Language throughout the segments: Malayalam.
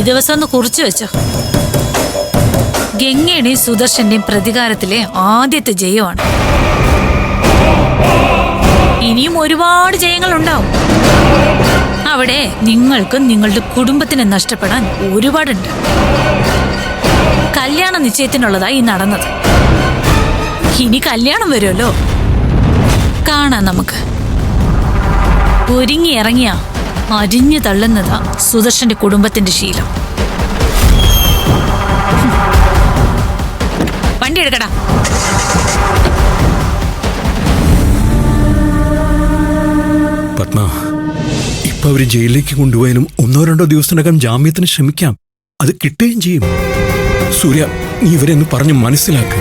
ദിവസം ഒന്ന് കുറിച്ചു വെച്ചോ. ഗംഗയുടെയും സുദർശന്റെയും പ്രതികാരത്തിലെ ആദ്യത്തെ ജയമാണ്. ഇനിയും ഒരുപാട് ജയങ്ങൾ ഉണ്ടാവും. അവിടെ നിങ്ങൾക്കും നിങ്ങളുടെ കുടുംബത്തിന് നഷ്ടപ്പെടാൻ ഒരുപാടുണ്ട്. കല്യാണ നിശ്ചയത്തിനുള്ളതായി നടന്നത്. ഇനി കല്യാണം വരുമല്ലോ, കാണാം നമുക്ക്. ഒരുങ്ങി ഇറങ്ങിയ അരിഞ്ഞു തള്ളുന്നതാ സുദർശന്റെ കുടുംബത്തിന്റെ ശീലം. വണ്ടി എടുക്കടാ. പത്മ, ഇപ്പൊ അവര് ജയിലിലേക്ക് കൊണ്ടുപോയാലും 1-2 ദിവസത്തിനകം ജാമ്യത്തിന് ശ്രമിക്കാം. അത് കിട്ടുകയും ചെയ്യും. സൂര്യ, നീ ഇവരെന്ന് പറഞ്ഞ് മനസ്സിലാക്ക.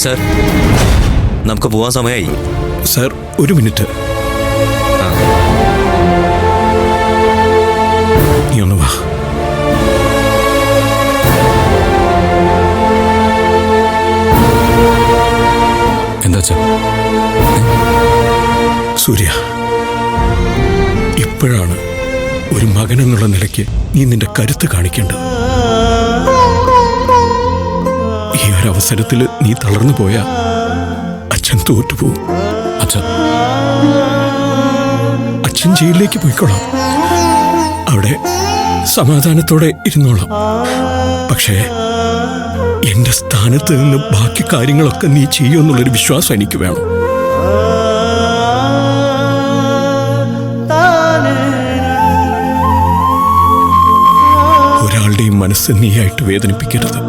സർ, നമുക്ക് പോവാൻ സമയമായി. Sir, 1 minute. നീ ഒന്ന് വാ. എന്താ സൂര്യ, ഇപ്പോഴാണ് ഒരു മകനെന്നുള്ള നിലയ്ക്ക് നീ നിന്റെ കരുത്ത് കാണിക്കേണ്ടത്. ഈ ഒരു അവസരത്തിൽ നീ തളർന്നു പോയാ അച്ഛൻ തോറ്റുപോകും. അച്ഛൻ ജയിലിലേക്ക് പോയിക്കോളാം. അവിടെ സമാധാനത്തോടെ ഇരുന്നോളാം. പക്ഷേ എന്റെ സ്ഥാനത്ത് നിന്ന് ബാക്കി കാര്യങ്ങളൊക്കെ നീ ചെയ്യുമെന്നുള്ളൊരു വിശ്വാസം എനിക്ക് വേണം. ഒരാളുടെയും മനസ്സ് നീയായിട്ട് വേദനിപ്പിക്കരുത്.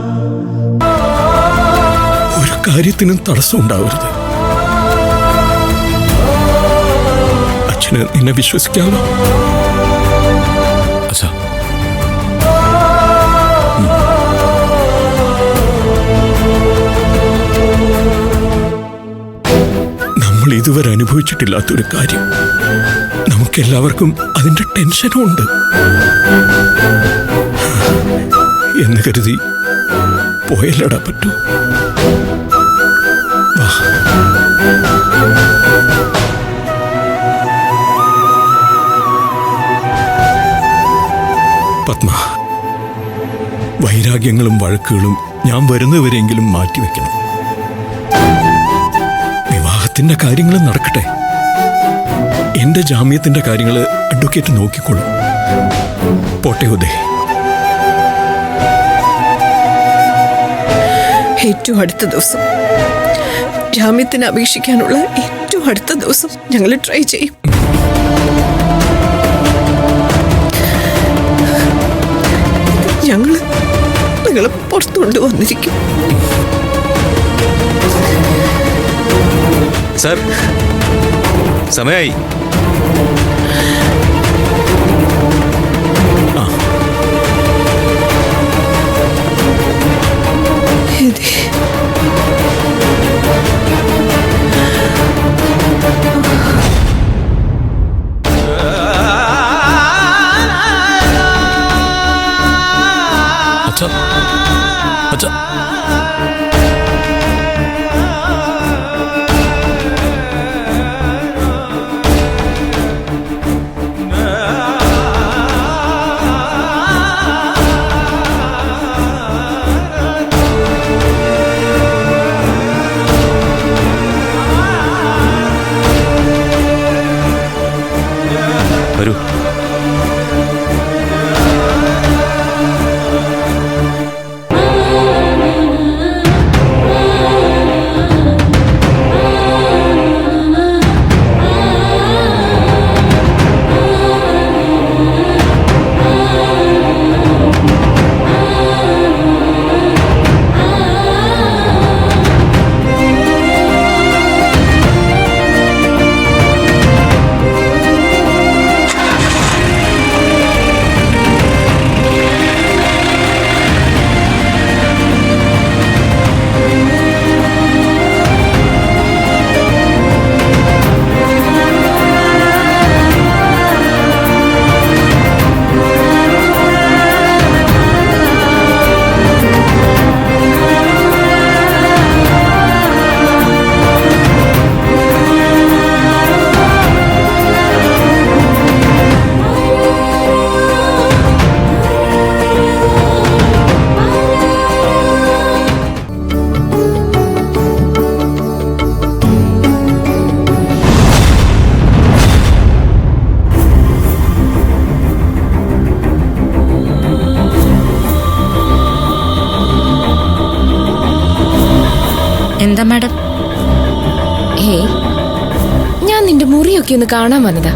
ഒരു കാര്യത്തിനും തടസ്സം ഉണ്ടാവരുത്. അച്ഛന് നിന്നെ വിശ്വസിക്കാമോ? നമ്മൾ ഇതുവരെ അനുഭവിച്ചിട്ടില്ലാത്തൊരു കാര്യം. നമുക്കെല്ലാവർക്കും അതിന്റെ ടെൻഷനും ഉണ്ട് എന്ന് കരുതി പോയല്ലടാ പറ്റൂ. പത്മ, വൈരാഗ്യങ്ങളും വഴക്കുകളും ഞാൻ വരുന്നവരെങ്കിലും മാറ്റിവെക്കണം. വിവാഹത്തിന്റെ കാര്യങ്ങൾ നടക്കട്ടെ. എന്റെ ജാമ്യത്തിന്റെ കാര്യങ്ങൾ അഡ്വക്കേറ്റ് നോക്കിക്കൊള്ളും. പോട്ടെ ഉദേ. ഏറ്റവും അടുത്ത ദിവസം, ജാമ്യത്തിന് അപേക്ഷിക്കാനുള്ള ഏറ്റവും അടുത്ത ദിവസം ഞങ്ങൾ ട്രൈ ചെയ്യും. ഞങ്ങള് നിങ്ങളെ പുറത്തു കൊണ്ടുവന്നിരിക്കും. സർ, സമയായി. എന്താ മാഡം? ഏയ്, ഞാൻ നിന്റെ മുറിയൊക്കെ ഒന്ന് കാണാൻ വന്നതാ.